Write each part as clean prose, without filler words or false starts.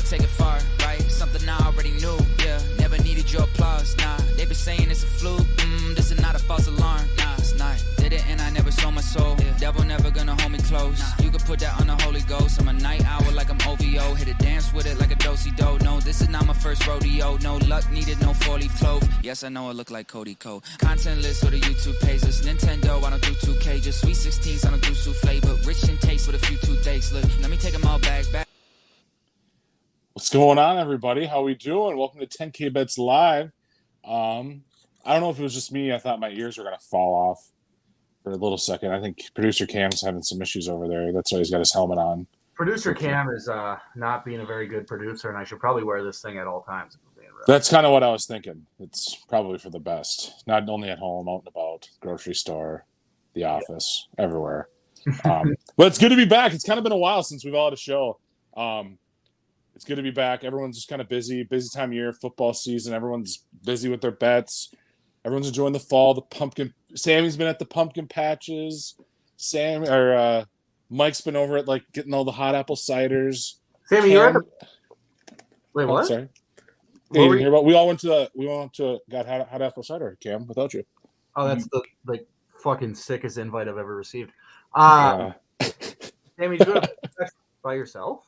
take it far, right? Something I already knew, yeah. Never needed your applause, nah. They been saying it's a fluke, this is not a false alarm, nah. It's not. Did it and I never sold my soul. Yeah. Devil never gonna hold me close. Nah. You can put that on the Holy Ghost. I'm a night owl like I'm OVO. Hit a dance with it like a do-si-do. No, this is not my first rodeo. No luck needed, no four-leaf clove. Yes, I know I look like Cody Cole. Content list or the YouTube pages. Nintendo, I don't do 2K. Just Sweet 16s, I don't do souffle. But rich in taste with a few toothaches. Look, let me take them all back. What's going on, everybody? How we doing? Welcome to 10K Bets Live. I don't know if it was just me. I thought my ears were going to fall off for a little second. I think producer Cam's having some issues over there. That's why he's got his helmet on. Producer Cam is not being a very good producer, and I should probably wear this thing at all times. That's kind of what I was thinking. It's probably for the best. Not only at home, out and about, grocery store, the office, everywhere. But it's good to be back. It's kind of been a while since we've all had a show. It's good to be back. Everyone's just kind of busy time of year, football season. Everyone's busy with their bets. Everyone's enjoying the fall. The pumpkin. Sammy's been at the pumpkin patches. Mike's been over at getting all the hot apple ciders. Sammy, you're at the... Wait, what? Sorry. Hey, you hear about? We went to got hot apple cider, Cam, without you. Oh, that's the fucking sickest invite I've ever received. Sammy, did you go by yourself?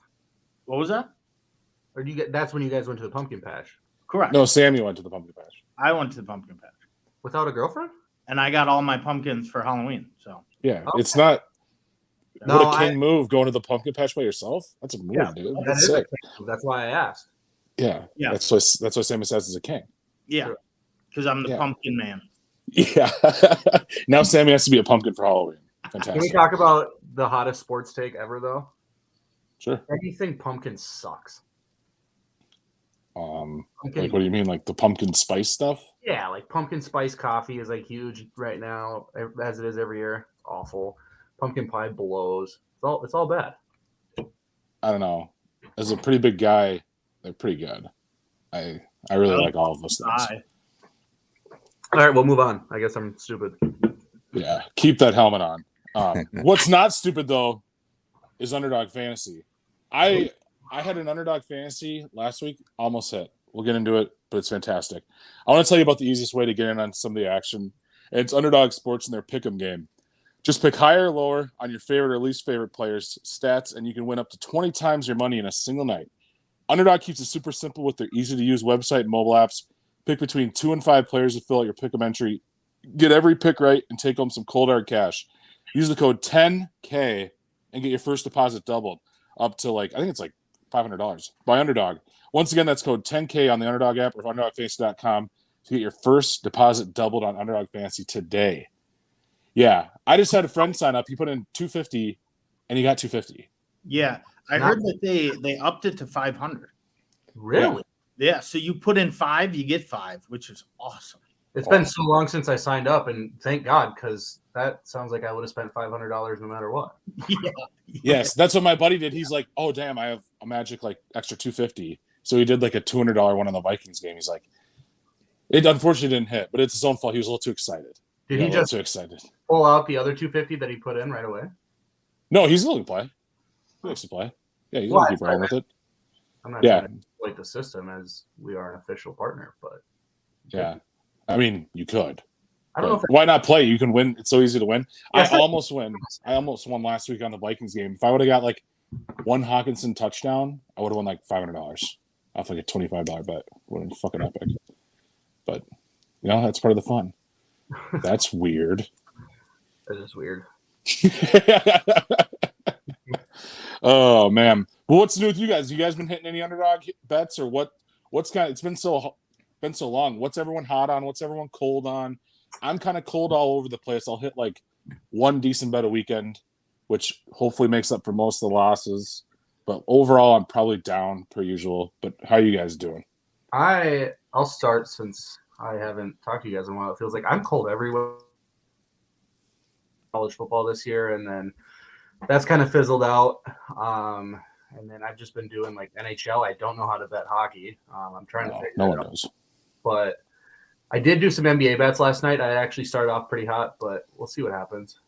What was that? Or that's when you guys went to the pumpkin patch? Correct. No, Sammy went to the pumpkin patch. I went to the pumpkin patch. Without a girlfriend? And I got all my pumpkins for Halloween. So yeah, okay. It's not. What a king move going to the pumpkin patch by yourself. That's a move, dude. That's sick. That's why I asked. Yeah. That's what Sammy says as a king. Yeah, because I'm the pumpkin man. Yeah. Now Sammy has to be a pumpkin for Halloween. Fantastic. Can we talk about the hottest sports take ever, though? Sure. Anything pumpkin sucks. What do you mean, like the pumpkin spice stuff? Yeah, like pumpkin spice coffee is huge right now, as it is every year. It's awful. Pumpkin pie blows. It's all bad. I don't know. As a pretty big guy, they're pretty good. I really like all of those things. All right, we'll move on. I guess I'm stupid. Yeah, keep that helmet on. What's not stupid though is Underdog Fantasy. I had an Underdog Fantasy last week, almost hit. We'll get into it, but it's fantastic. I want to tell you about the easiest way to get in on some of the action. It's Underdog Sports and their pick'em game. Just pick higher or lower on your favorite or least favorite players' stats, and you can win up to 20 times your money in a single night. Underdog keeps it super simple with their easy-to-use website and mobile apps. Pick between 2 and 5 players to fill out your pick'em entry. Get every pick right and take home some cold hard cash. Use the code 10K and get your first deposit doubled up to I think it's $500 by Underdog. Once again, that's code 10K on the Underdog app or UnderdogFantasy.com to get your first deposit doubled on Underdog Fantasy today. Yeah, I just had a friend sign up. He put in $250 and he got $250. Yeah, I heard that they upped it to $500. Really? Yeah. So you put in 5, you get 5, which is awesome. It's been so long since I signed up, and thank God, because that sounds like I would have spent $500 no matter what. Yeah. Yes, that's what my buddy did. He's like, "Oh damn, I have a magic extra $250." So he did a $200 one on the Vikings game. He's like, it unfortunately didn't hit, but it's his own fault. He was a little too excited. Did he just too excited? Pull out the other $250 that he put in right away? No, he's willing to play. He likes to play. Yeah, he's going to keep rolling with it. I'm not trying to exploit the system as we are an official partner, but yeah, I mean, you could. I don't know. Why not play? You can win. It's so easy to win. I almost won last week on the Vikings game. If I would have got one Hawkinson touchdown, I would have won $500 off a $25 bet. Would have been fucking epic. But that's part of the fun. That's weird. That is weird. Oh man. Well, what's new with you guys? You guys been hitting any Underdog bets or what? It's been so long. What's everyone hot on? What's everyone cold on? I'm kind of cold all over the place. I'll hit one decent bet a weekend, which hopefully makes up for most of the losses. But overall, I'm probably down per usual. But how are you guys doing? I'll start since I haven't talked to you guys in a while. It feels like I'm cold everywhere. College football this year, and then that's kind of fizzled out. And then I've just been doing NHL. I don't know how to bet hockey. I'm trying to figure it out. No one knows. But I did do some NBA bets last night. I actually started off pretty hot, but we'll see what happens.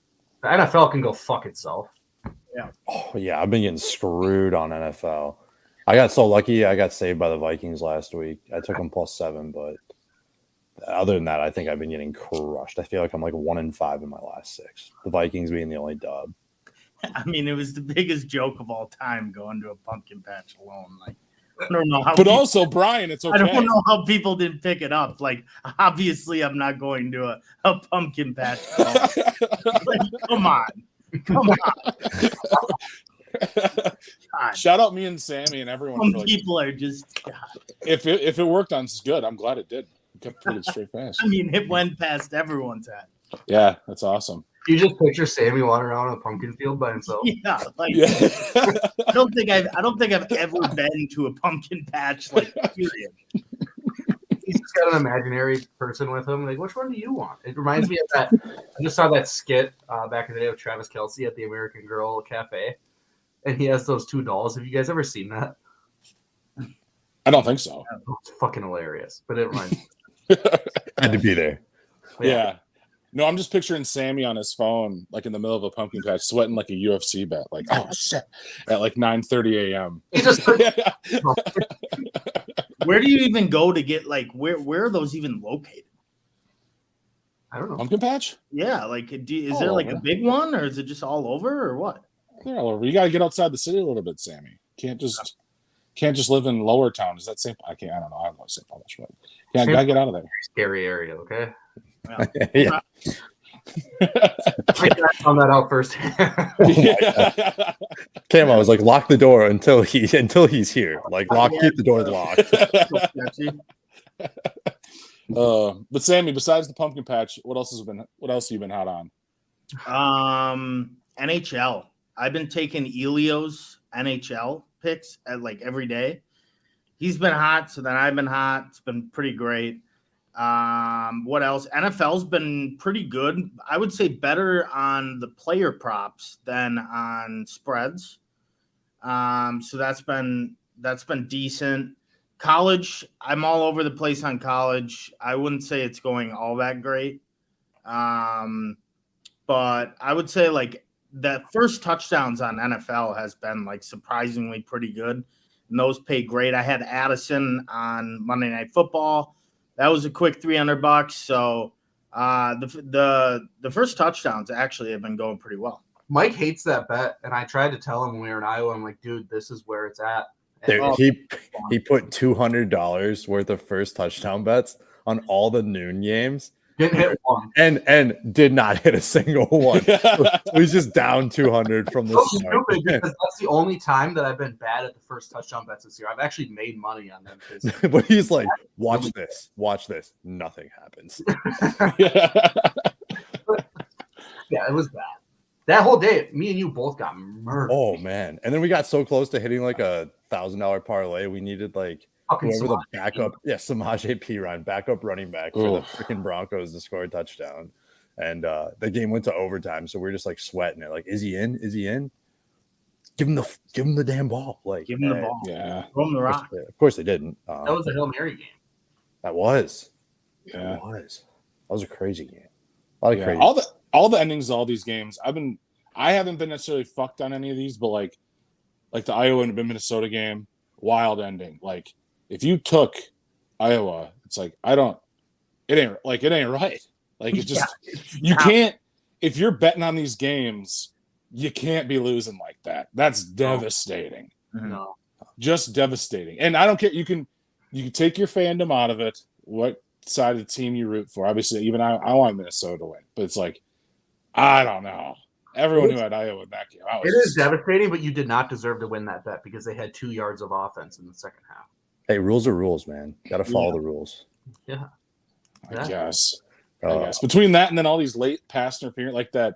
The NFL can go fuck itself. Yeah. Oh, yeah. I've been getting screwed on NFL. I got so lucky. I got saved by the Vikings last week. I took them +7, but other than that, I think I've been getting crushed. I feel like I'm like 1-5 in my last 6. The Vikings being the only dub. I mean, it was the biggest joke of all time going to a pumpkin patch alone. Like, I don't know how. But also, Brian, it's okay. I don't know how people didn't pick it up. Like, obviously, I'm not going to a pumpkin patch. Like, come on. God. Shout out me and Sammy and everyone. Some For, like, people are just. God. if it worked on us, good. I'm glad it did. It kept pretty straight fast. I mean, it went past everyone's head. Yeah, that's awesome. You just picture Sammy walking around a pumpkin field by himself. Yeah, like Yeah. I don't think I've ever been to a pumpkin patch. Like, period. He's just got an imaginary person with him. Like, which one do you want? It reminds me of that. I just saw that skit back in the day with Travis Kelce at the American Girl Cafe, and he has those 2 dolls. Have you guys ever seen that? I don't think so. It's fucking hilarious. But it reminds me. Had to be there. Yeah. No, I'm just picturing Sammy on his phone, like in the middle of a pumpkin patch, sweating like a UFC bet, like, oh shit, at like 9:30 a.m. He just Where do you even go to get where are those even located? I don't know. Pumpkin patch? Yeah, like is All there like over. a big one or is it just all over or what? They're all over. You got to get outside the city a little bit, Sammy. Can't just live in Lower Town. Is that St. I don't know. I don't know St. Paul much, but gotta get out of there. Scary area, okay? Yeah. I found that out first. Cam, I was like, lock the door until he's here. Like, keep the door locked. But Sammy, besides the pumpkin patch, what else have you been hot on? NHL. I've been taking Elio's NHL picks at like every day. He's been hot, so then I've been hot. It's been pretty great. What else? NFL's been pretty good. I would say better on the player props than on spreads. So that's been decent. College, I'm all over the place on college. I wouldn't say it's going all that great. But I would say like the first touchdowns on NFL has been like surprisingly pretty good. And those pay great. I had Addison on Monday Night Football. That was a quick $300. So the first touchdowns actually have been going pretty well. Mike hates that bet, and I tried to tell him when we were in Iowa. I'm like, dude, this is where it's at. Dude, he put $200 worth of first touchdown bets on all the noon games. Didn't hit one. And did not hit a single one. So he's just down 200 from the So start. stupid because that's the only time that I've been bad at the first touchdown bets this year. I've actually made money on them. But he's like, watch this. Nothing happens. Yeah, it was bad. That whole day, me and you both got murdered. Oh man. And then we got so close to hitting like a $1,000 parlay. We needed Fucking whoever the Samaje. backup, Samaje Perine, backup running back for the freaking Broncos to score a touchdown. And the game went to overtime. So we're just like sweating it. Like, is he in? Is he in? Give him the damn ball. Like, Give him the ball. Yeah. Throw him the rock. Of course they didn't. That was a Hail Mary game. That was. Yeah. That was a crazy game. A lot of crazy. All the endings of all these games, I haven't been necessarily fucked on any of these, but like the Iowa and Minnesota game, wild ending. Like if you took Iowa, it's like it ain't right. Like it just you can't, if you're betting on these games, you can't be losing like that. That's devastating. No. Just devastating. And I don't care. You can take your fandom out of it. What side of the team you root for? Obviously, even I want Minnesota to win, but it's like I don't know. Everyone who had Iowa in that game. It is devastating, but you did not deserve to win that bet because they had 2 yards of offense in the second half. Hey, rules are rules, man. Got to follow the rules. Yeah. I guess. Between that and then all these late pass interference, like that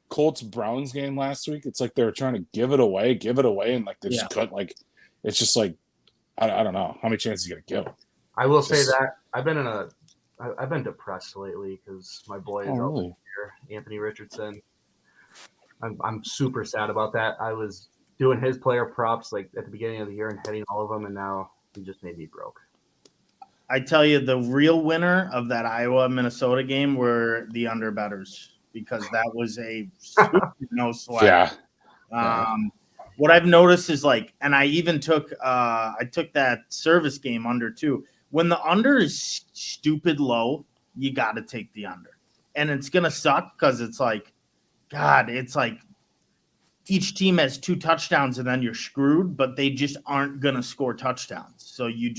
Colts Browns game last week, it's like they were trying to give it away, and like they just couldn't. Like it's just like I don't know how many chances you got to give. I will say that I've been depressed lately because my boy is out here, Anthony Richardson. I'm super sad about that. I was doing his player props like at the beginning of the year and hitting all of them, and now he just made me broke. I tell you, the real winner of that Iowa-Minnesota game were the underbetters because that was a super no sweat. Yeah. what I've noticed is like, and I even took that service game under too. When the under is stupid low, you got to take the under, and it's gonna suck because it's like, God, it's like each team has 2 touchdowns and then you're screwed, but they just aren't gonna score touchdowns. So you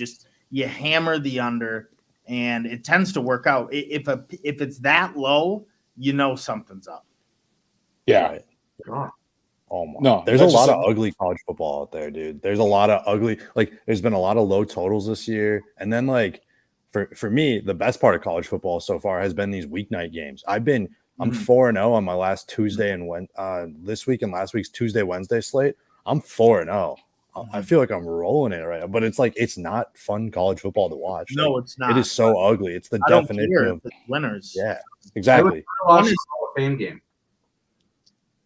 hammer the under, and it tends to work out. If it's that low, you know something's up. Yeah. God. Oh my! No, there's a that's lot just of ugly college football out there, dude. There's a lot of ugly. Like, there's been a lot of low totals this year, and then like for me, the best part of college football so far has been these weeknight games. I'm 4-0 on my last Tuesday and this week and last week's Tuesday Wednesday slate. I'm 4-0. I feel like I'm rolling it right now, but it's like it's not fun college football to watch. No, like, it's not. It is so ugly. It's the definition of winners. Yeah, exactly. I would watch the Hall of Fame game.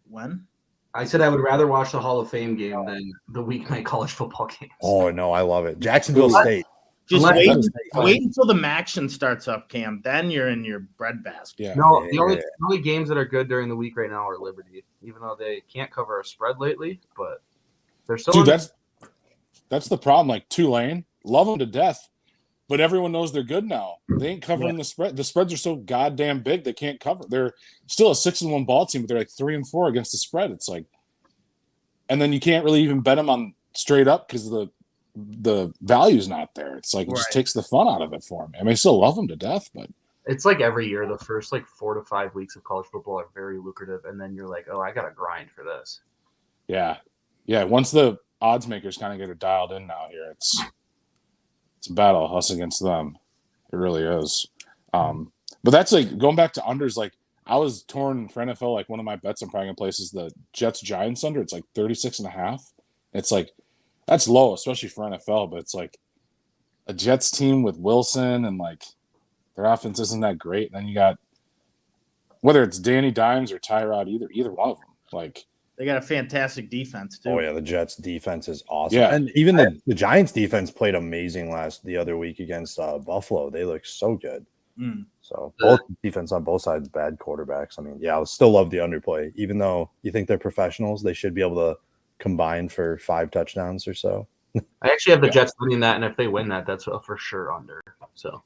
When? I said I would rather watch the Hall of Fame game than the weeknight college football games. Oh no, I love it. Jacksonville State. Just Unless- wait until the action starts up, Cam. Then you're in your breadbasket. Yeah. No, the only games that are good during the week right now are Liberty, even though they can't cover a spread lately. But they're still. Dude, that's the problem. Like Tulane, love them to death, but everyone knows they're good now. They ain't covering the spread. The spreads are so goddamn big they can't cover. They're still a 6-1 ball team, but they're like 3-4 against the spread. It's like, and then you can't really even bet them on straight up because the value's not there. It's like it just takes the fun out of it for me. I mean, I still love them to death, but it's like every year the first like 4 to 5 weeks of college football are very lucrative, and then you're like, oh, I got to grind for this. yeah. Once the odds makers kind of get it dialed in now here, it's a battle, us against them. It really is. But that's like going back to unders. Like I was torn for NFL. Like one of my bets I'm probably gonna place is the Jets Giants under. It's like 36.5. It's like that's low, especially for NFL. But it's like a Jets team with Wilson and like their offense isn't that great. And then you got whether it's Danny Dimes or Tyrod, either one of them. Like they got a fantastic defense too. Oh yeah, the Jets defense is awesome. Yeah. And even the Giants defense played amazing the other week against Buffalo. They look so good. So both defense on both sides, bad quarterbacks. I mean, yeah, I still love the underplay. Even though you think they're professionals, they should be able to combine for 5 touchdowns or so. I actually have the Jets winning that, and if they win that, that's for sure under. So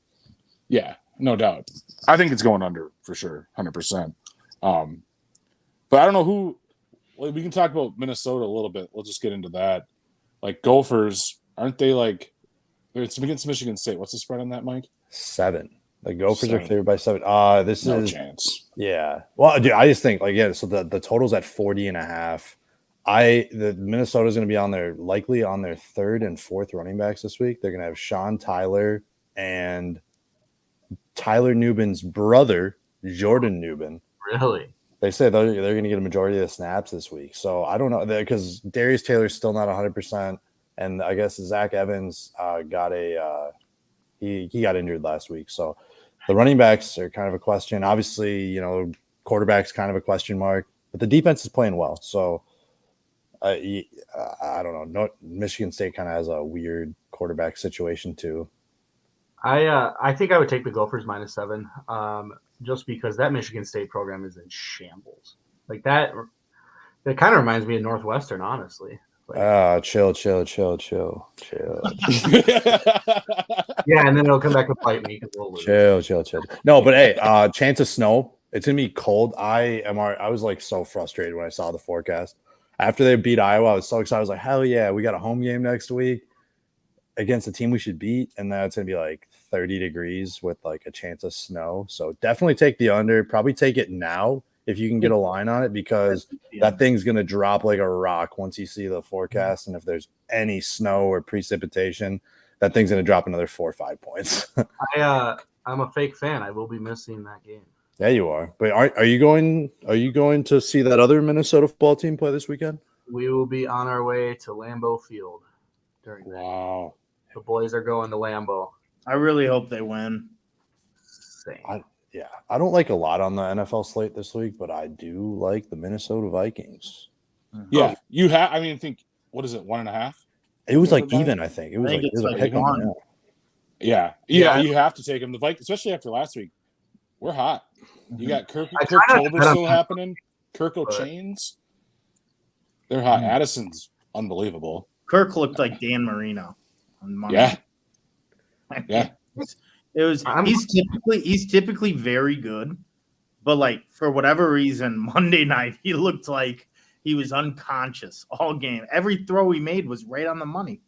yeah, no doubt. I think it's going under for sure, 100%. But I don't know who. Well, we can talk about Minnesota a little bit. We'll just get into that. Like Gophers, aren't they like? It's against Michigan State. What's the spread on that, Mike? 7. The Gophers are 7. favored by 7. This No is chance. Yeah. Well, dude, I just think so the total's at 40.5. The Minnesota's going to be likely on their 3rd and 4th running backs this week. They're going to have Sean Tyler and Tyler Nubin's brother, Jordan Nubin. really, They say they're going to get a majority of the snaps this week. So I don't know because Darius Taylor's still not 100%, and I guess Zach Evans got he got injured last week. So the running backs are kind of a question. Obviously, quarterback's kind of a question mark, but the defense is playing well. So I don't know. Michigan State kind of has a weird quarterback situation too. I think I would take the Gophers -7, just because that Michigan State program is in shambles. Like that, it kind of reminds me of Northwestern, honestly. Like, Chill. yeah, and then it'll come back to bite me because we'll lose. Chill. No, but hey, chance of snow. It's gonna be cold. I was like so frustrated when I saw the forecast after they beat Iowa. I was so excited. I was like, hell yeah, we got a home game next week against a team we should beat, and then it's gonna be like 30 degrees with like a chance of snow. So definitely take the under. Probably take it now if you can get a line on it, because that thing's gonna drop like a rock once you see the forecast. And if there's any snow or precipitation, that thing's gonna drop another 4 or 5 points. I'm a fake fan. I will be missing that game. Yeah, you are. But are you going to see that other Minnesota football team play this weekend? We will be on our way to Lambeau Field during that. Wow. The boys are going to Lambeau. I really hope they win. Same. I don't like a lot on the NFL slate this week, but I do like the Minnesota Vikings. Yeah, you have. I mean, I think what is it, 1.5? It was like even. I think it was I think like it's a like pick 'em. one. Yeah. You have to take them. The Vikings, especially after last week, we're hot. You got Kirk I try not to Tolbert bet on still them, happening. Kirk O'Chains. They're hot. Addison's unbelievable. Kirk looked like Dan Marino on Monday. Yeah. Yeah. It was he's typically very good, but like for whatever reason, Monday night he looked like he was unconscious all game. Every throw he made was right on the money.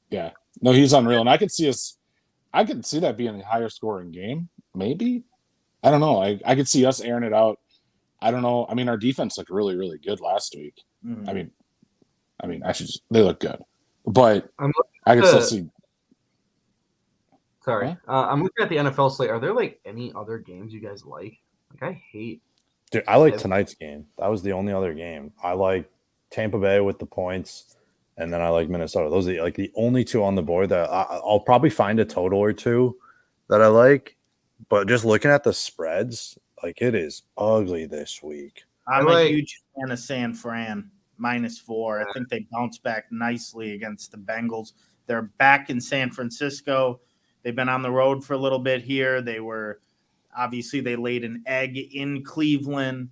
Yeah. No, he's unreal. And I could see that being a higher scoring game, maybe. I don't know. I could see us airing it out. I don't know. I mean, our defense looked really, really good last week. Mhm. I mean, they look good. But I'm I could still see. Sorry. Huh? I'm looking at the NFL slate. Are there like any other games you guys like? Like I hate. Dude, I like tonight's game. That was the only other game. I like Tampa Bay with the points, and then I like Minnesota. Those are like the only two on the board that I'll probably find a total or two that I like. But just looking at the spreads, like it is ugly this week. I'm a huge fan of San Fran -4. I think they bounced back nicely against the Bengals. They're back in San Francisco. They've been on the road for a little bit here. They laid an egg in Cleveland.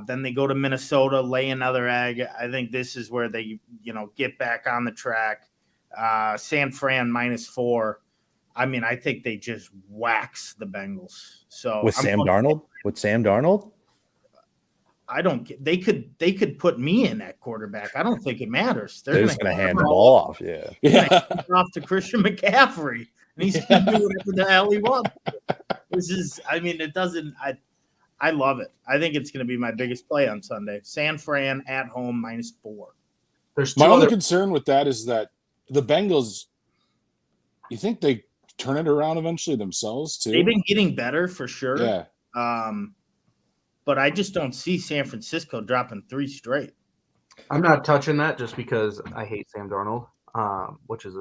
Then they go to Minnesota, lay another egg. I think this is where they, get back on the track. San Fran -4. I mean, I think they just wax the Bengals. So with Sam Darnold, I don't get. They could put me in at quarterback. I don't think it matters. They're just going to hand the ball off. Yeah. Off to Christian McCaffrey, and he's going to do whatever the hell he wants. It doesn't. I love it. I think it's going to be my biggest play on Sunday. San Fran at home -4. There's My only concern with that is that the Bengals. You think they turn it around eventually themselves too? They've been getting better for sure. Yeah. But I just don't see San Francisco dropping 3 straight. I'm not touching that just because I hate Sam Darnold, which is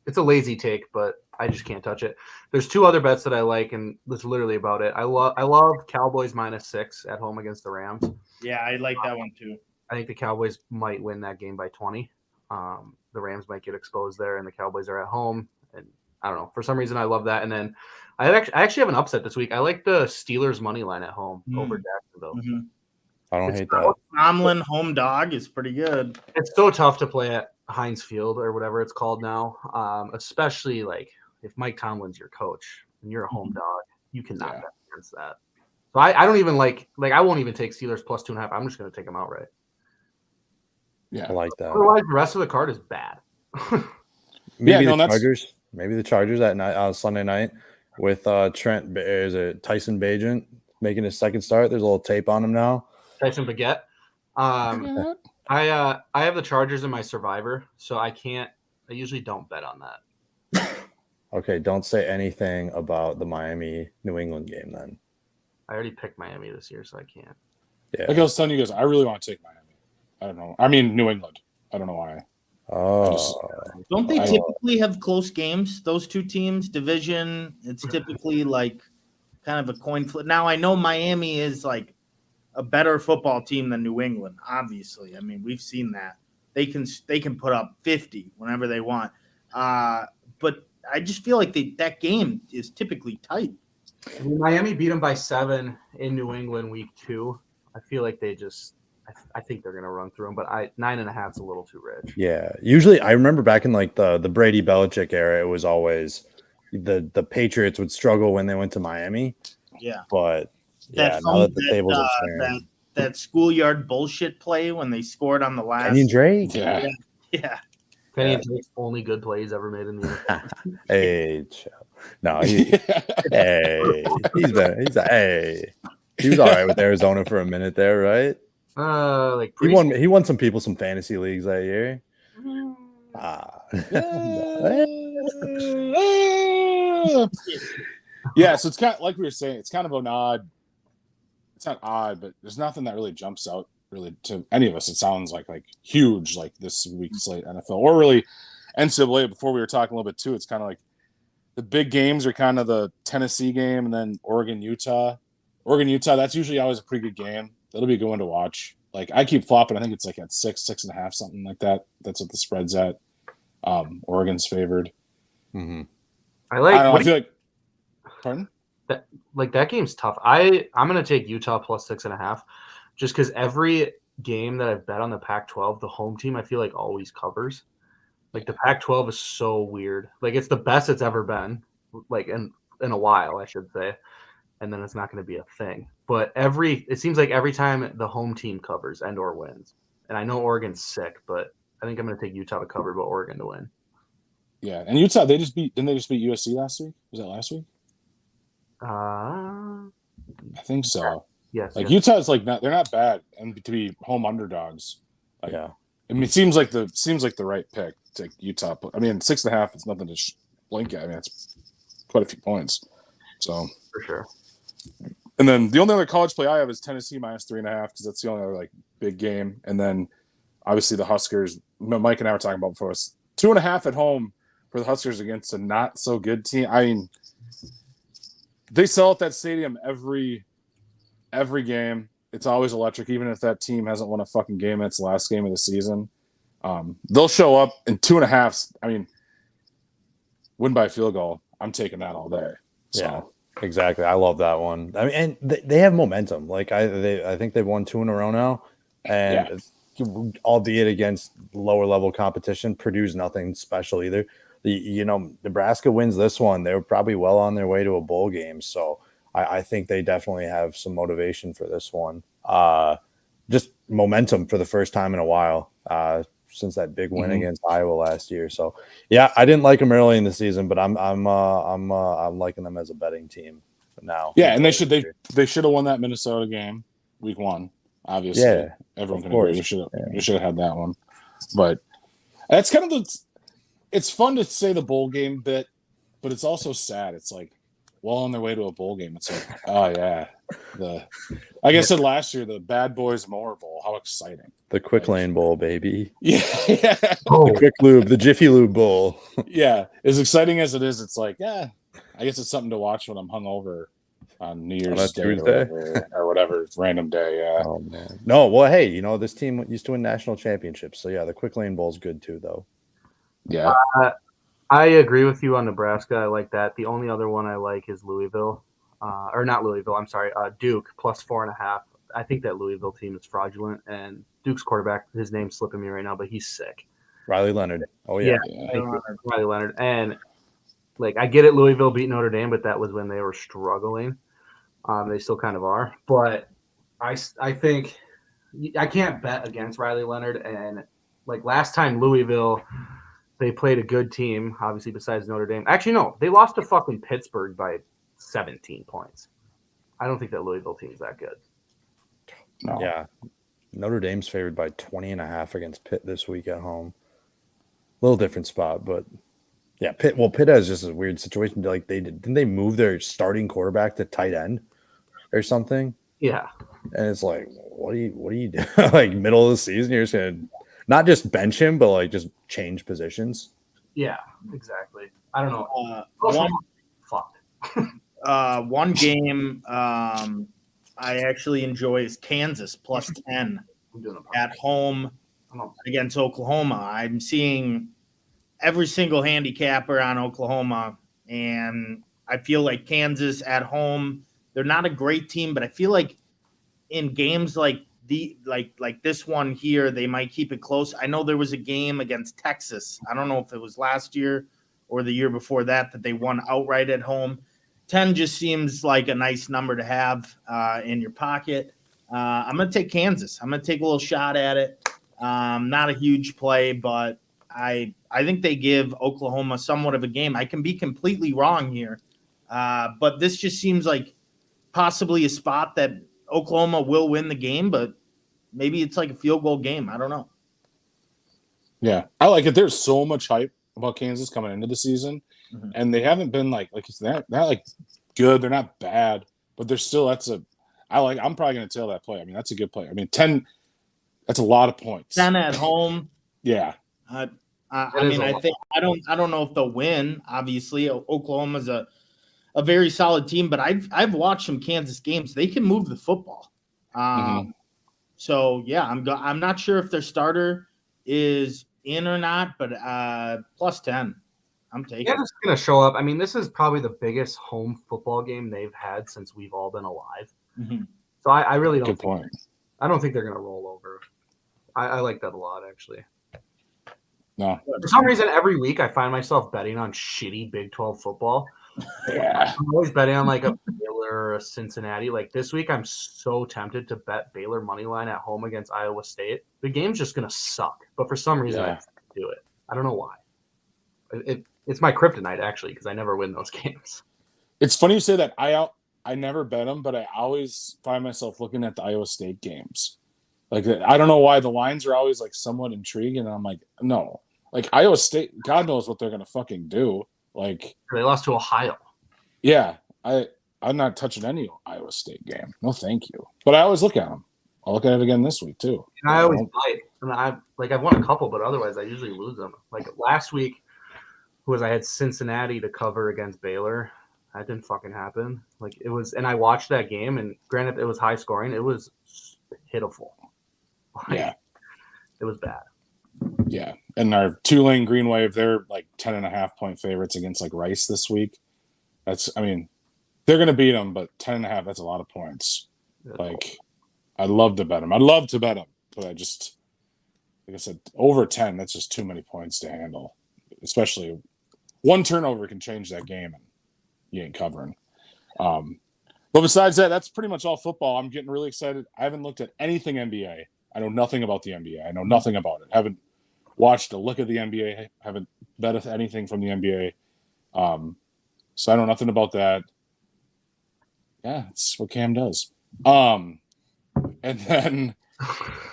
it's a lazy take, but I just can't touch it. There's 2 other bets that I like, and that's literally about it. I love Cowboys -6 at home against the Rams. Yeah, I like that one too. I think the Cowboys might win that game by 20. The Rams might get exposed there, and the Cowboys are at home. And I don't know. For some reason, I love that. And then I actually have an upset this week. I like the Steelers money line at home over Jacksonville. Mm-hmm. I don't hate that. Tomlin home dog is pretty good. It's so tough to play at Heinz Field or whatever it's called now, especially like if Mike Tomlin's your coach and you're a home dog, you cannot bet against that. So I don't even like I won't even take Steelers +2.5. I'm just going to take them outright. Yeah, I like that. Otherwise, the rest of the card is bad. Maybe the Chargers. Maybe the Chargers at night Sunday night with Trent. Is it Tyson Bagent making his second start? There's a little tape on him now. Tyson Baguette. I have the Chargers in my Survivor, so I usually don't bet on that. Okay, don't say anything about the Miami New England game then. I already picked Miami this year, so I can't. Yeah. Like I was telling you guys, I really want to take Miami. I don't know. I mean, New England. I don't know why. Don't they typically have close games? Those 2 teams, division. It's typically like kind of a coin flip. Now I know Miami is like a better football team than New England. Obviously, I mean we've seen that they can put up 50 whenever they want. But I just feel like that game is typically tight. I mean, Miami beat them by 7 in New England week 2. I feel like they just. I think they're going to run through them, but 9.5 is a little too rich. Yeah. Usually I remember back in like the Brady Belichick era, it was always the Patriots would struggle when they went to Miami. Yeah. But now that the tables have turned. That schoolyard bullshit play when they scored on the last. Kenyon Drake. Yeah. Kenyon Drake's only good plays ever made in the NFL. Hey, no, he was all right with Arizona for a minute there, right? He won some people some fantasy leagues that year. Yeah, so it's kind of like we were saying, it's kind of an odd. It's not odd, but there's nothing that really jumps out really to any of us. It sounds like huge like this week's slate NFL or really NCAA. Before we were talking a little bit too, it's kind of like the big games are kind of the Tennessee game and then Oregon Utah. That's usually always a pretty good game. That'll be a good one to watch. Like I keep flopping. I think it's like at 6.5, something like that. That's what the spread's at. Oregon's favored. Mm-hmm. I feel like. Pardon? That game's tough. I'm gonna take Utah +6.5, just because every game that I've bet on the Pac-12, the home team I feel like always covers. Like the Pac-12 is so weird. Like it's the best it's ever been, like in a while, I should say. And then it's not going to be a thing. But it seems like every time the home team covers and or wins. And I know Oregon's sick, but I think I'm going to take Utah to cover, but Oregon to win. Yeah, and Utah, didn't they just beat USC last week? Was that last week? I think so. Yes. Like yes. Utah's like they're not bad, and to be home underdogs. Like, Yeah. I mean, it seems like the right pick to take Utah. I mean, 6.5 is nothing to blink at. I mean, it's quite a few points. So For sure. And then the only other college play I have is Tennessee -3.5 because that's the only other like big game. And then obviously the Huskers. Mike and I were talking about before. It's 2.5 at home for the Huskers against a not so good team. I mean, they sell at that stadium every game. It's always electric, even if that team hasn't won a fucking game in its last game of the season. They'll show up in 2.5. I mean, win by field goal. I'm taking that all day. So. Yeah. Exactly. I love that one. I mean, and they have momentum. Like I think they've won 2 in a row now, and albeit against lower level competition, Purdue's nothing special either. Nebraska wins this one. They were probably well on their way to a bowl game. So I think they definitely have some motivation for this one. Just momentum for the first time in a while. Since that big win against Iowa last year. So yeah, I didn't like them early in the season, but I'm liking them as a betting team now. Yeah, and they should have won that Minnesota game week 1. Obviously, yeah, everyone can agree. We should have had that one. But that's kind of it's fun to say the bowl game bit, but it's also sad. It's like well on their way to a bowl game. It's like, oh yeah. Like I said last year, the Bad Boys Mower Bowl. How exciting! The Quick Lane Bowl, baby. Yeah. The Quick Lube, the Jiffy Lube Bowl. Yeah, as exciting as it is, it's like, yeah, I guess it's something to watch when I'm hungover on New Year's Day or whatever random day. Yeah. Oh man. No, well, hey, this team used to win national championships, so yeah, the Quick Lane Bowl is good too, though. Yeah. I agree with you on Nebraska. I like that. The only other one I like is Louisville. Or not Louisville, I'm sorry, Duke +4.5. I think that Louisville team is fraudulent, and Duke's quarterback, his name's slipping me right now, but he's sick. Riley Leonard. Oh, yeah. Riley Leonard. And, like, I get it, Louisville beat Notre Dame, but that was when they were struggling. They still kind of are. But I think I can't bet against Riley Leonard. And, like, last time Louisville, they played a good team, obviously, besides Notre Dame. Actually, no, they lost to fucking Pittsburgh by 17 points. I don't think that Louisville team is that good. No. Yeah. Notre Dame's favored by 20.5 against Pitt this week at home. A little different spot, but yeah, Pitt has just a weird situation. Like didn't they move their starting quarterback to tight end or something? Yeah. And it's like, what do you do? Like middle of the season, you're just gonna not just bench him, but like just change positions. Yeah, exactly. I don't know. One game I actually enjoy is Kansas +10 at home against Oklahoma. I'm seeing every single handicapper on Oklahoma, and I feel like Kansas at home, they're not a great team, but I feel like in games like this one here, they might keep it close. I know there was a game against Texas. I don't know if it was last year or the year before that they won outright at home. 10 just seems like a nice number to have in your pocket. I'm going to take Kansas. I'm going to take a little shot at it. Not a huge play, but I think they give Oklahoma somewhat of a game. I can be completely wrong here, but this just seems like possibly a spot that Oklahoma will win the game, but maybe it's like a field goal game. I don't know. Yeah, I like it. There's so much hype about Kansas coming into the season. And they haven't been like they're not like good, they're not bad, but they're still I'm probably going to tail that play. I mean, that's a good play. I mean, 10, that's a lot of points. 10 at home. Yeah. I don't know if they'll win. Obviously, Oklahoma's a very solid team, but I've watched some Kansas games. They can move the football. So yeah, I'm not sure if their starter is in or not, but +10. I'm taking. Kansas is going to show up. I mean, this is probably the biggest home football game they've had since we've all been alive. So I really don't. Good point. I don't think they're going to roll over. I like that a lot, actually. No. For some reason, every week I find myself betting on shitty Big 12 football. Yeah. I'm always betting on like a Baylor or a Cincinnati. Like this week, I'm so tempted to bet Baylor money line at home against Iowa State. The game's just going to suck. But for some reason, I do it. I don't know why. It's my kryptonite, actually, because I never win those games. It's funny you say that. I never bet them, but I always find myself looking at the Iowa State games. Like, I don't know why the lines are always like somewhat intriguing, and I'm like, no, like Iowa State, God knows what they're gonna fucking do. Like they lost to Ohio. Yeah, I'm not touching any Iowa State game. No, thank you. But I always look at them. I'll look at it again this week too. And I always bite. And I've won a couple, but otherwise I usually lose them. Like last week, I had Cincinnati to cover against Baylor. That didn't fucking happen. Like it was, and I watched that game, and granted it was high scoring. It was pitiful. Like, yeah, it was bad. Yeah, and our Tulane Green Wave, they're like 10.5-point favorites against like Rice this week. They're going to beat them, but 10.5, that's a lot of points. Like, I'd love to bet them. But I just, like I said, over 10, that's just too many points to handle. Especially one turnover can change that game, and you ain't covering. But besides that, that's pretty much all football. I'm getting really excited. I haven't looked at anything NBA. I know nothing about the NBA. I know nothing about it. Haven't watched a lick of the NBA. Haven't bet anything from the NBA. So I know nothing about that. Yeah, it's what Cam does. And then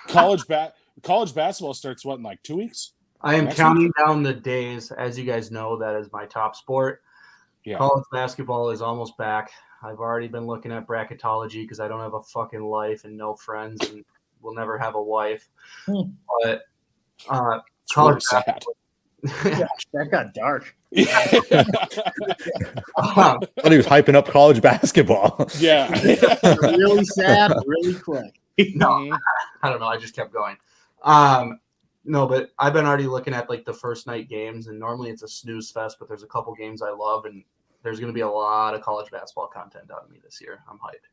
college basketball starts in like 2 weeks? I am counting down the days. As you guys know, that is my top sport. Yeah. College basketball is almost back. I've already been looking at bracketology because I don't have a fucking life and no friends and will never have a wife. But college basketball. Gosh, that got dark. I thought he was hyping up college basketball. Yeah. Really sad, really quick. No, I don't know. I just kept going. No, but I've been already looking at like the first night games, and normally it's a snooze fest, but there's a couple games I love, and there's going to be a lot of college basketball content out of me this year. I'm hyped.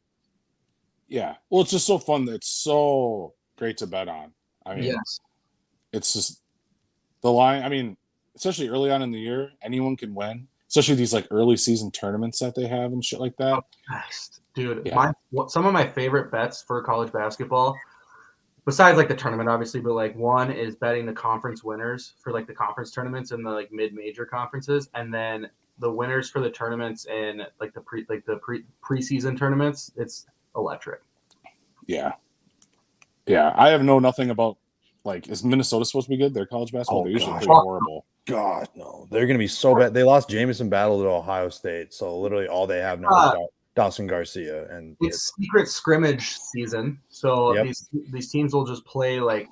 Yeah. Well, it's just so fun. It's so great to bet on. I mean, yes. It's just the line. I mean, especially early on in the year, anyone can win, especially these like early season tournaments that they have and shit like that. Dude, yeah. Some of my favorite bets for college basketball, besides like the tournament, obviously, but like one is betting the conference winners for like the conference tournaments and the like mid-major conferences, and then the winners for the tournaments and like the preseason tournaments. It's electric. Yeah. Yeah. I have nothing about like, is Minnesota supposed to be good? Their college basketball, they're usually pretty horrible. God, no. They're going to be so bad. They lost Jamison Battle to Ohio State, so literally all they have now is Dawson Garcia. And it's secret scrimmage season, so these teams will just play like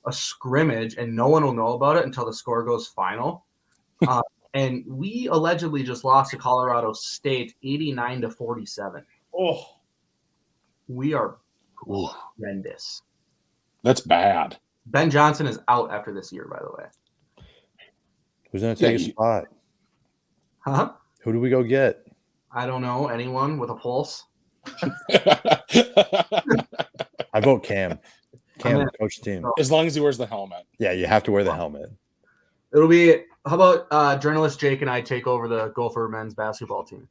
a scrimmage, and no one will know about it until the score goes final. And we allegedly just lost to Colorado State 89-47. Oh, we are horrendous. That's bad. Ben Johnson is out after this year, by the way. Who's going to take his spot? Huh? Who do we go get? I don't know. Anyone with a pulse? I vote Cam. Cam, coach the team. As long as he wears the helmet. Yeah, you have to wear the helmet. It'll be, how about journalist Jake and I take over the Gopher men's basketball team?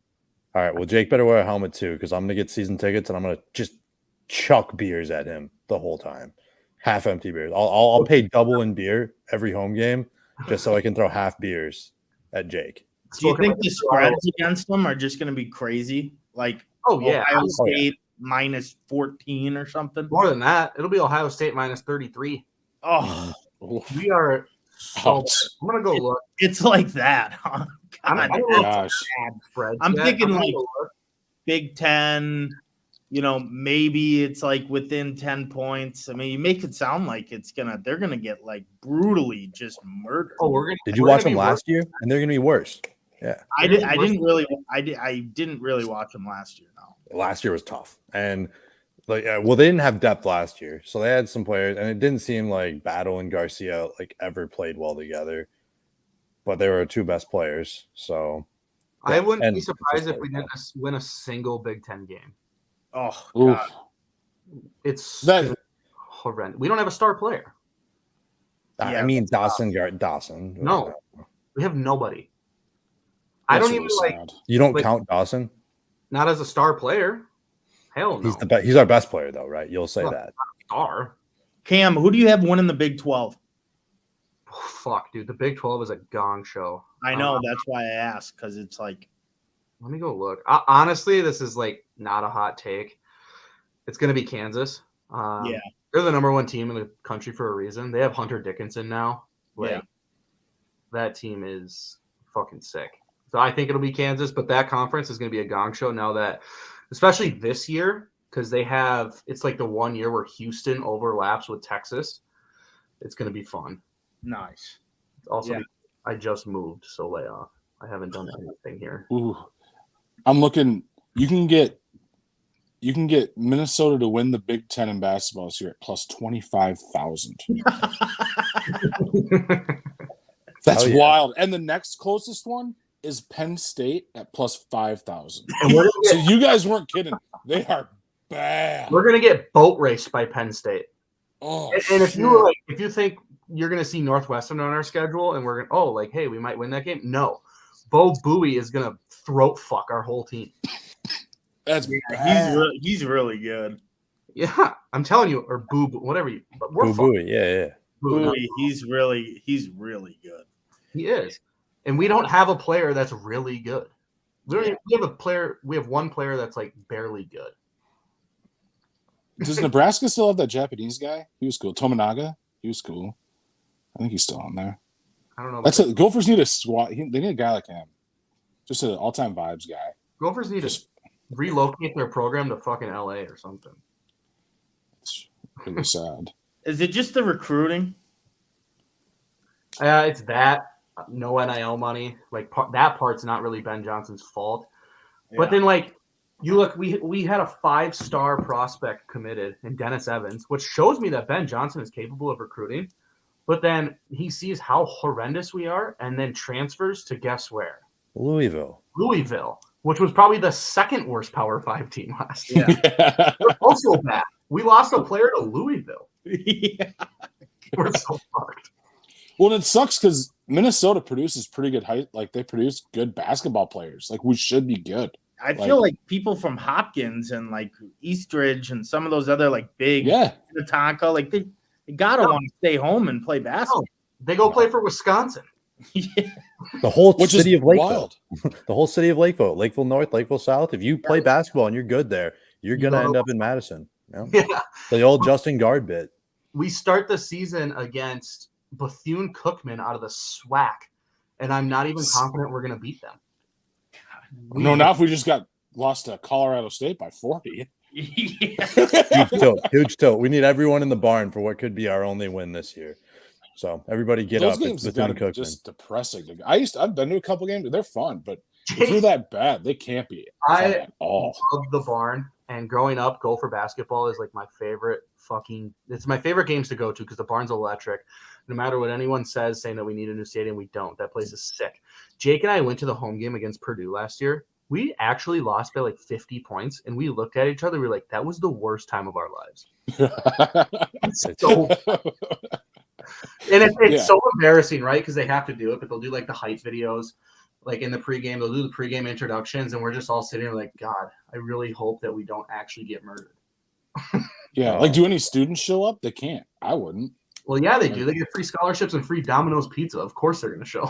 All right, well, Jake better wear a helmet too, because I'm going to get season tickets and I'm going to just chuck beers at him the whole time. Half empty beers. I'll pay double in beer every home game just so I can throw half beers at Jake. Do you think the spreads against them are just going to be crazy? Like, Ohio State minus 14 or something? More than that. It'll be Ohio State minus 33. Oh, we are so I'm going to go look. It's like that, huh? God, I'm thinking like Big Ten, maybe it's like within 10 points. I mean, you make it sound like they're going to get like brutally just murdered. Did you watch them last year? And they're going to be worse. Yeah. I didn't really watch them last year. No. Last year was tough. And they didn't have depth last year. So they had some players, and it didn't seem like Battle and Garcia like ever played well together. But they were our two best players. So I wouldn't be surprised if we didn't win a single Big Ten game. Oh, God. It's horrendous. We don't have a star player. I mean, Dawson. No, we have nobody. I That's don't even really like. sad. You don't Like- count Dawson? Not as a star player. Hell no. He's our best player, though, right? You'll say No. that. Star. Cam, who do you have winning the Big 12? Oh, fuck, dude. The Big 12 is a gong show. I know that's why I asked, because it's like Let me go look. Honestly, this is like not a hot take. It's going to be Kansas. Yeah. They're the number one team in the country for a reason. They have Hunter Dickinson now. Yeah. That team is fucking sick. So I think it'll be Kansas, but that conference is going to be a gong show now that, especially this year, because it's like the 1 year where Houston overlaps with Texas. It's going to be fun. nice. Also, Yeah. I just moved, so lay off. I haven't done anything here. Ooh. I'm looking. You can get Minnesota to win the Big Ten in basketball this year at plus 25,000. That's Hell yeah. wild. And the next closest one is Penn State at plus 5,000. And we're So you guys weren't kidding. They are bad. gonna get boat raced by Penn State. Oh, And if shit. if you think you're gonna see Northwestern on our schedule, and we're gonna hey, we might win that game. No, Bo Bowie is gonna throat fuck our whole team. That's He's bad. he's really good. Yeah, I'm telling you, or Boo, whatever you. But we're Boo fucking Booey. Yeah. Boo. No, Bowie, he's really good. he is, and we don't have a player that's really good. We don't. We have a player. We have one player that's like barely good. Does Nebraska still have that Japanese guy? He was cool. Tominaga? He was cool. I think he's still on there. I don't know. That's it. Gophers need a squad. They need a guy like him. Just an all-time vibes guy. Gophers need to relocate their program to fucking LA or something. It's really sad. Is it just the recruiting? It's that no NIL money. Like that part's not really Ben Johnson's fault. But then, like, you look, we had a 5-star prospect committed in Dennis Evans, which shows me that Ben Johnson is capable of recruiting. But then he sees how horrendous we are, and then transfers to guess where? Louisville. Louisville, which was probably the second worst Power 5 team last year. Yeah. We're also bad. We lost a player to Louisville. Yeah. We're so fucked. Well, it sucks because Minnesota produces pretty good height. Like, they produce good basketball players. Like, we should be good. I feel like people from Hopkins and like Eastridge and some of those other like big Minnetonka, like they gotta want to stay home and play basketball. They go play for Wisconsin. Yeah. The whole Which city is of Lakeville. wild. The whole city of Lakeville. Lakeville North, Lakeville South. If you play basketball and you're good there, you're going to end up in Madison. You know? Yeah. The old Justin Guard bit. We start the season against Bethune-Cookman out of the SWAC, and I'm not even confident we're going to beat them. No, now if we just got lost to Colorado State by 40. Yeah. Huge tilt. We need everyone in the barn for what could be our only win this year. So everybody get Those up. games It's have got to be Bethune-Cookman. just depressing. I've been to a couple games. They're fun, but if they're that bad, they can't be fun at all. Love the barn, and growing up, Gopher basketball is like my favorite it's my favorite games to go to because the barn's electric. No matter what anyone says saying that we need a new stadium, we don't. That place is sick. Jake and I went to the home game against Purdue last year. We actually lost by like 50 points, and we looked at each other. We were like, that was the worst time of our lives. So, and it's so embarrassing, right? Because they have to do it, but they'll do like the hype videos. Like in the pregame, they'll do the pregame introductions, and we're just all sitting there like, God, I really hope that we don't actually get murdered. Yeah, like, do any students show up? They can't. I wouldn't. Well, yeah, they do. They get free scholarships and free Domino's pizza. Of course they're going to show.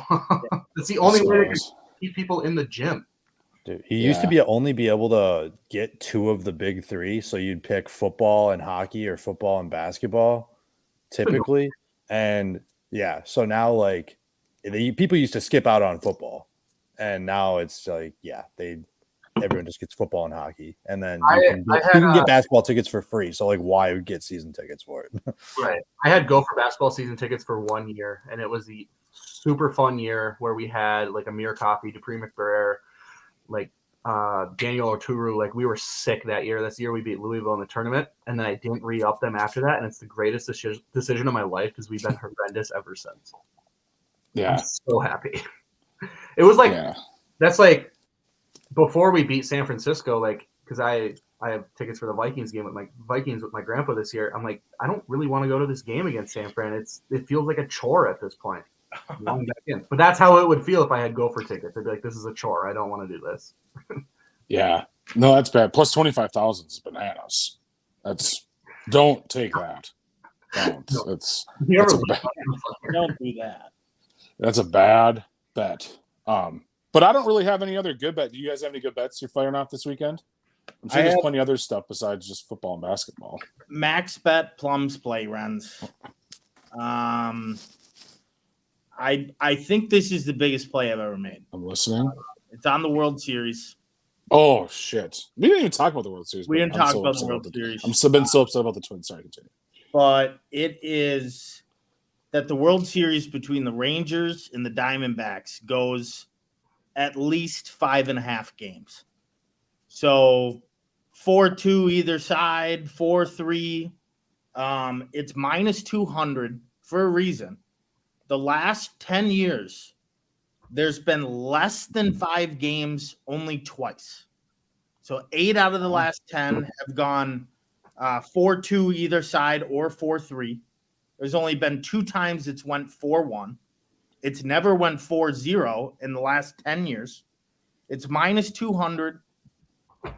That's the only way they can keep people in the gym. Dude, he used to only be able to get 2 of the big 3. So you'd pick football and hockey or football and basketball typically. And yeah, so now like people used to skip out on football. And now it's like, everyone just gets football and hockey. And then you can get basketball tickets for free. So like, why get season tickets for it? Right. I had Gopher basketball season tickets for 1 year, and it was the super fun year where we had like Amir Coffey, Dupree McBrayer, like Daniel Oturu. Like, we were sick that year. That's the year we beat Louisville in the tournament, and then I didn't re-up them after that, and it's the greatest decision of my life because we've been horrendous ever since. Yeah. I'm so happy. It was like that's like before we beat San Francisco, like, because I I have tickets for the Vikings game with my grandpa this year. I'm like, I don't really want to go to this game against San Fran. It feels like a chore at this point. Back in. But that's how it would feel if I had Gopher tickets. I'd be like, this is a chore. I don't want to do this. Yeah. No, that's bad. Plus 25,000 is bananas. Don't take that. Don't. Don't do that. That's a bad bet. But I don't really have any other good bet. Do you guys have any good bets you're firing off this weekend? I'm sure there's plenty of other stuff besides just football and basketball. Max bet plums play runs. I think this is the biggest play I've ever made. I'm listening. It's on the World Series. Oh shit! We didn't even talk about the World Series. We didn't talk about the World Series. I'm been so upset about the Twins. Sorry, continue. But it is that the World Series between the Rangers and the Diamondbacks goes at least 5.5 games. So 4-2 either side, 4-3. It's minus 200 for a reason. The last 10 years, there's been less than 5 games only twice. So 8 out of the last 10 have gone 4-2 either side or 4-3. There's only been 2 times it's went 4-1. It's never went 4-0 in the last 10 years. It's minus 200.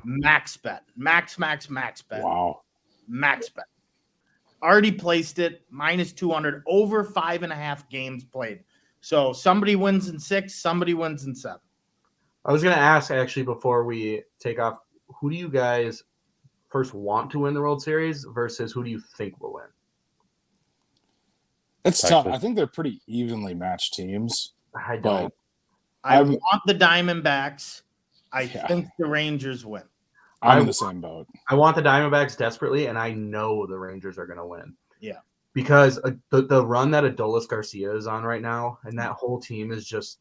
Max bet. Max bet. Wow. Max bet. Already placed it. Minus 200. Over 5.5 games played. So somebody wins in 6. Somebody wins in 7. I was going to ask, actually, before we take off, who do you guys first want to win the World Series versus who do you think will win? It's tough. I think they're pretty evenly matched teams. I don't. I want the Diamondbacks. I think the Rangers win. I'm in the same boat. I want the Diamondbacks desperately, and I know the Rangers are going to win. Yeah. Because the run that Adolis Garcia is on right now, and that whole team is just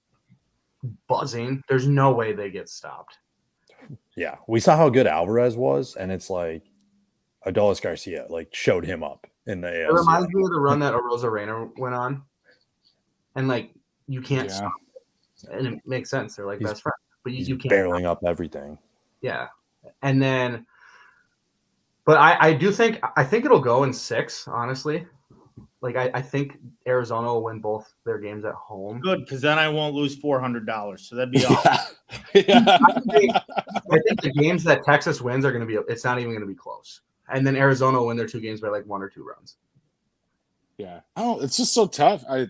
buzzing. There's no way they get stopped. Yeah. We saw how good Alvarez was, and it's like Adolis Garcia showed him up in the ALCS. It reminds me of the run that Arozarena went on. And you can't stop it. And it makes sense. They're like best friends. But you can't barreling up everything. Yeah. And then but I think it'll go in 6, honestly. I think Arizona will win both their games at home. Good, because then I won't lose $400. So that'd be awesome. I think the games that Texas wins are going to be. It's not even going to be close. And then Arizona will win their 2 games by 1 or 2 runs. Yeah. Oh, it's just so tough. I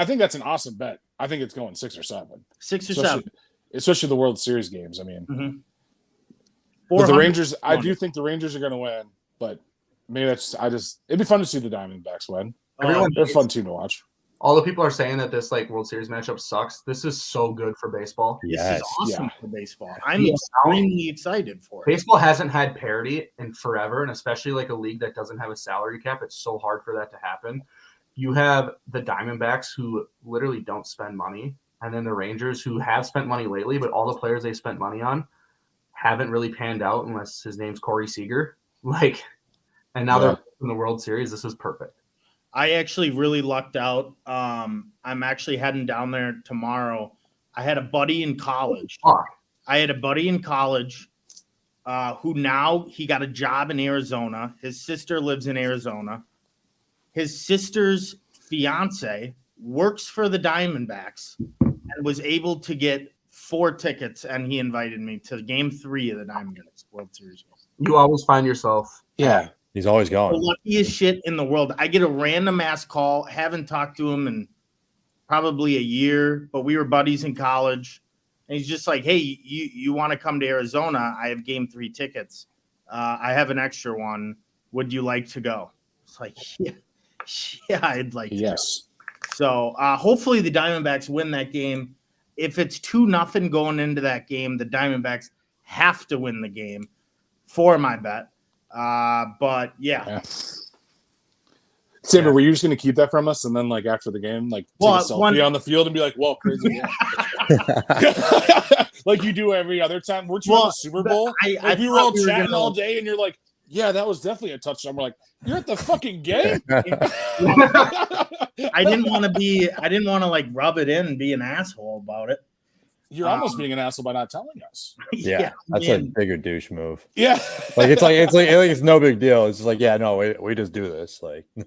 think that's an awesome bet. I think it's going 6 or 7. 6 or 7. Especially the World Series games. I mean, Mm-hmm. the Rangers. I do think the Rangers are going to win, but maybe it'd be fun to see the Diamondbacks win. They're a fun team to watch. All the people are saying that this World Series matchup sucks. This is so good for baseball. This is awesome for baseball. I'm extremely excited for it. Baseball hasn't had parity in forever, and especially a league that doesn't have a salary cap. It's so hard for that to happen. You have the Diamondbacks who literally don't spend money, and then the Rangers who have spent money lately, but all the players they spent money on haven't really panned out unless his name's Corey Seager. And now they're in the World Series. This is perfect. I actually really lucked out. I'm actually heading down there tomorrow. I had a buddy in college. Who now he got a job in Arizona. His sister lives in Arizona. His sister's fiance works for the Diamondbacks and was able to get 4 tickets, and he invited me to Game 3 of the Diamondbacks World Series. You always find yourself. Yeah. He's always going. The luckiest shit in the world. I get a random ass call. Haven't talked to him in probably a year, but we were buddies in college. And he's just like, hey, you want to come to Arizona? I have Game 3 tickets. I have an extra one. Would you like to go? It's like, yeah, I'd like to. Yes. So hopefully the Diamondbacks win that game. If it's 2-0 going into that game, the Diamondbacks have to win the game for my bet. But yeah. Saber, were you just going to keep that from us and then after the game, take a selfie on the field and be like, "Whoa, crazy!" Like you do every other time. We're at the Super Bowl. We were all chatting all day, and you're like, "Yeah, that was definitely a touchdown." We're like, "You're at the fucking game." I didn't want to rub it in and be an asshole about it. You're almost being an asshole by not telling us. Yeah, that's a bigger douche move. Yeah. It's no big deal. It's just like, yeah, no, we just do this. Like, this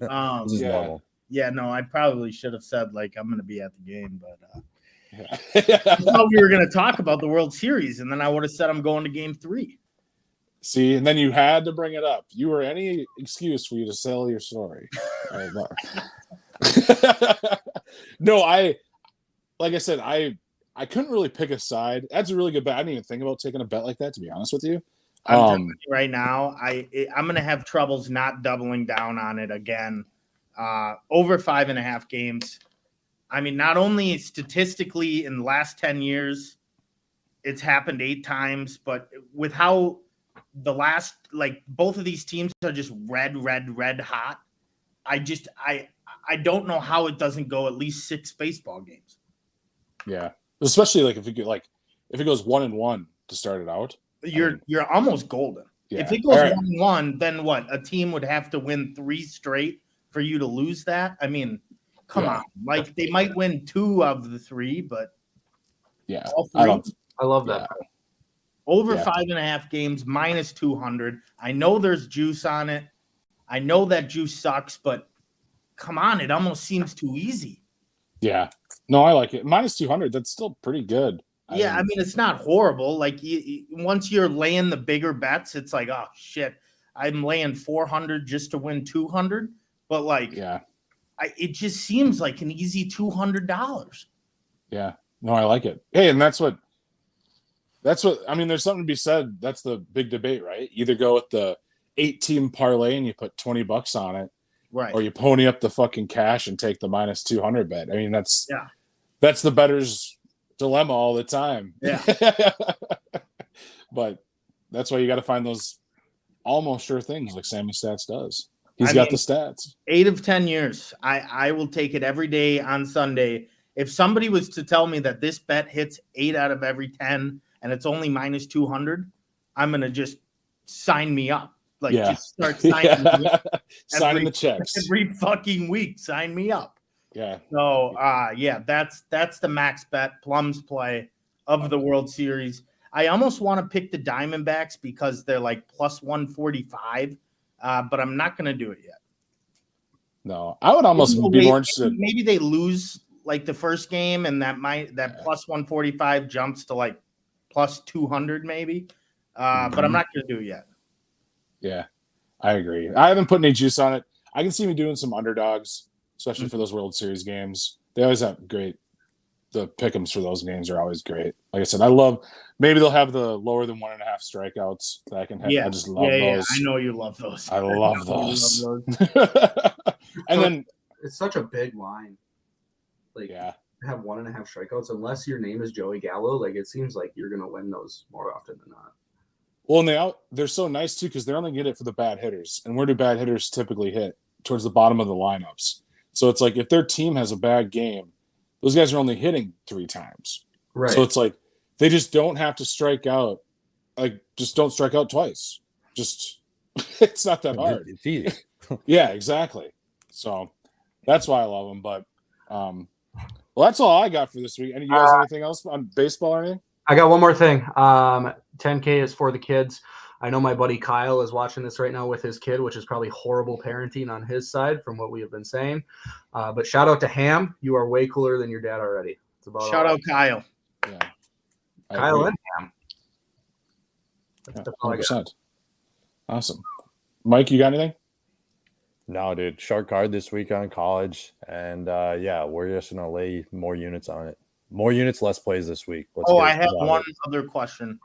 is normal. Yeah, no, I probably should have said like I'm going to be at the game, but Yeah. I thought we were going to talk about the World Series, and then I would have said I'm going to Game 3. See, and then you had to bring it up. You were any excuse for you to sell your story. No, like I said, I couldn't really pick a side. That's a really good bet. I didn't even think about taking a bet like that, to be honest with you. I'm telling you right now, I'm going to have troubles not doubling down on it again. Over 5.5 games. I mean, not only statistically in the last 10 years, it's happened 8 times, but with how the last, like, both of these teams are just red hot. I don't know how it doesn't go at least 6 baseball games. Yeah, especially like if it goes 1-1 to start it out, you're almost golden. Yeah. If it goes 1-1, then what? A team would have to win 3 straight for you to lose that. I mean, come on. Like, they might win 2 of the 3, but yeah, all 3. I love that. Over 5.5 games, minus 200. I know there's juice on it. I know that juice sucks, but come on, it almost seems too easy. Yeah. No, I like it. Minus 200, that's still pretty good. I mean, it's not horrible. Like, once you're laying the bigger bets, it's like, oh, shit, I'm laying 400 just to win 200. But, like, it just seems like an easy $200. Yeah. No, I like it. Hey, and that's what, I mean, there's something to be said. That's the big debate, right? Either go with the 8-team parlay and you put $20 on it, right? Or you pony up the fucking cash and take the minus 200 bet. I mean, that's the bettor's dilemma all the time. Yeah. But that's why you got to find those almost sure things like Sammy Stats does. He's got the stats. 8 of 10 years. I will take it every day on Sunday. If somebody was to tell me that this bet hits 8 out of every 10 and it's only minus 200, I'm going to just sign me up. Like, just start signing me up. Signing the checks. Every fucking week, sign me up. Yeah. So, that's the max bet Plum's play of the World Series. I almost want to pick the Diamondbacks because they're like plus 145, but I'm not going to do it yet. No, I would almost be more interested. Maybe they lose like the first game, and that plus 145 jumps to like plus 200 maybe. But I'm not going to do it yet. Yeah, I agree. I haven't put any juice on it. I can see me doing some underdogs, especially for those World Series games. They always have great. The pick'ems for those games are always great. Like I said, maybe they'll have the lower than 1.5 strikeouts that I can have. Yeah. I just love those. Yeah, I know you love those. I love those. And then it's such a big line. Like, have 1.5 strikeouts, unless your name is Joey Gallo. Like, it seems like you're gonna win those more often than not. Well, and they're so nice too because they're only get it for the bad hitters. And where do bad hitters typically hit? Towards the bottom of the lineups. So it's like if their team has a bad game, those guys are only hitting 3 times. Right. So it's like they just don't have to strike out. Like, just don't strike out twice. Just it's not that hard. It's easy. Yeah, exactly. So that's why I love them. But well, that's all I got for this week. Any you guys anything else on baseball or anything? I got one more thing. 10K is for the kids. I know my buddy Kyle is watching this right now with his kid, which is probably horrible parenting on his side from what we have been saying. But shout out to Ham. You are way cooler than your dad already. It's about shout out Kyle. Yeah. Kyle and Ham. That's all I got. Awesome. Mike, you got anything? No, dude. Shark card this week on college. And we're just going to lay more units on it. More units, less plays this week. I have one other question.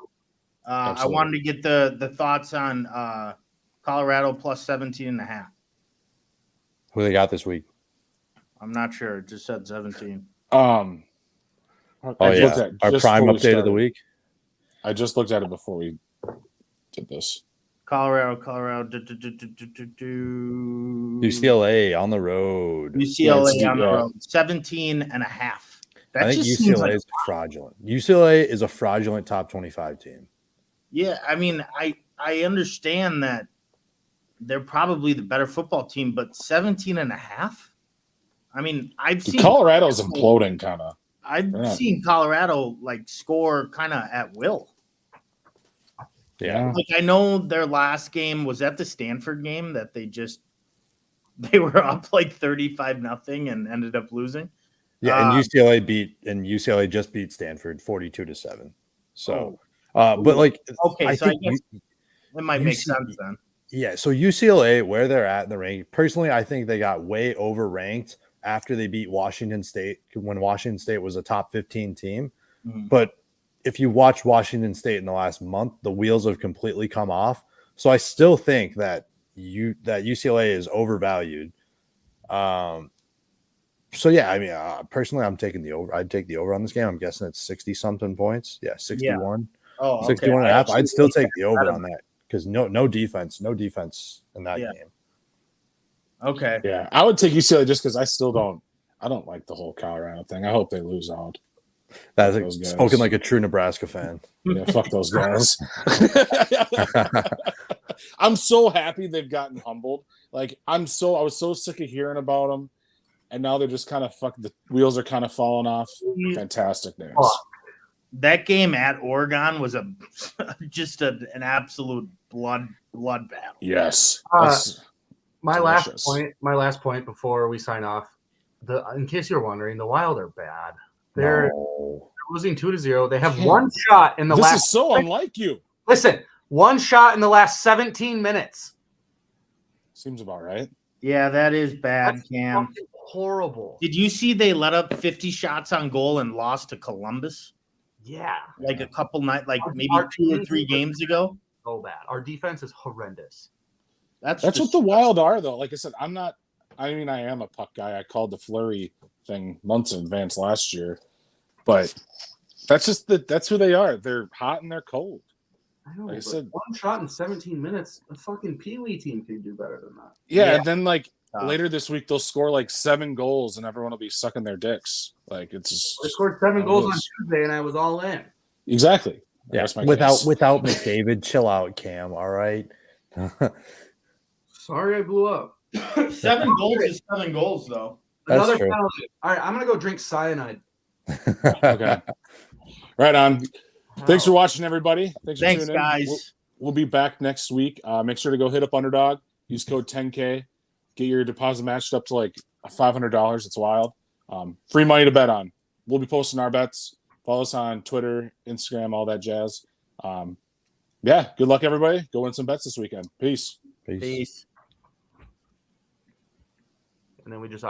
I wanted to get the thoughts on Colorado plus 17.5. Who they got this week? I'm not sure. It just said 17. Our prime update of the week. I just looked at it before we did this. Colorado. UCLA on the road. UCLA on the road. 17.5. I think UCLA is fraudulent. UCLA is a fraudulent top 25 team. Yeah, I mean, I understand that they're probably the better football team, but 17.5? I mean, I've seen Colorado's imploding kind of. I've not. seen Colorado like score kind of at will. Yeah. Like I know their last game was at the Stanford game that they were up like 35-0 and ended up losing. Yeah, and UCLA just beat Stanford 42-7. So, but like, okay, I so think I guess it might make sense then. Yeah, so UCLA, where they're at in the ranking, personally, I think they got way overranked after they beat Washington State when Washington State was a top 15 team. Mm-hmm. But if you watch Washington State in the last month, the wheels have completely come off. So I still think that UCLA is overvalued. So yeah, I mean, personally, I'm taking the over. I'd take the over on this game. I'm guessing it's 60-something points. Yeah, 61. Yeah. Oh, 61 and a half. I I'd still take the over better. on that because no defense in that Yeah. game. Okay. Yeah, I would take UCLA just because I don't like the whole Colorado thing. I hope they lose out. That's Those guys. spoken like a true Nebraska fan. Yeah, fuck those guys. I'm so happy they've gotten humbled. Like I was so sick of hearing about them, and now they're just kind of the wheels are kind of falling off. Fantastic news. That game at Oregon was just an absolute blood battle. Yes. My delicious. last point before we sign off. In case you're wondering, the Wild are bad. They're losing 2-0. They have one shot in the last. This is so unlike you. Listen, one shot in the last 17 minutes. Seems about right. Yeah, that is bad, That's Cam. fucking horrible. Did you see they let up 50 shots on goal and lost to Columbus? Yeah. Like a couple nights, like maybe Our 2 or 3 games ago. So bad. Our defense is horrendous. That's what the Wild are, though. Like I said, I am a puck guy. I called the Fleury thing months in advance last year, but that's who they are. They're hot and they're cold. I know. Like I said, one shot in 17 minutes. A fucking Pee Wee team could do better than that. Yeah, and then later this week they'll score like 7 goals and everyone will be sucking their dicks. Like it's just, I scored 7 goals on Tuesday and I was all in. Exactly. Yeah, without McDavid, chill out, Cam. All right. Sorry, I blew up. 7 goals is 7 goals, though. That's Another true. penalty. All right, I'm gonna go drink cyanide. Okay. Right on. Thanks for watching, everybody. Thanks for tuning in. Guys. We'll be back next week. Make sure to go hit up Underdog. Use code 10K. Get your deposit matched up to like $500. It's wild. Free money to bet on. We'll be posting our bets. Follow us on Twitter, Instagram, all that jazz. Yeah, good luck, everybody. Go win some bets this weekend. Peace. Peace. And then we just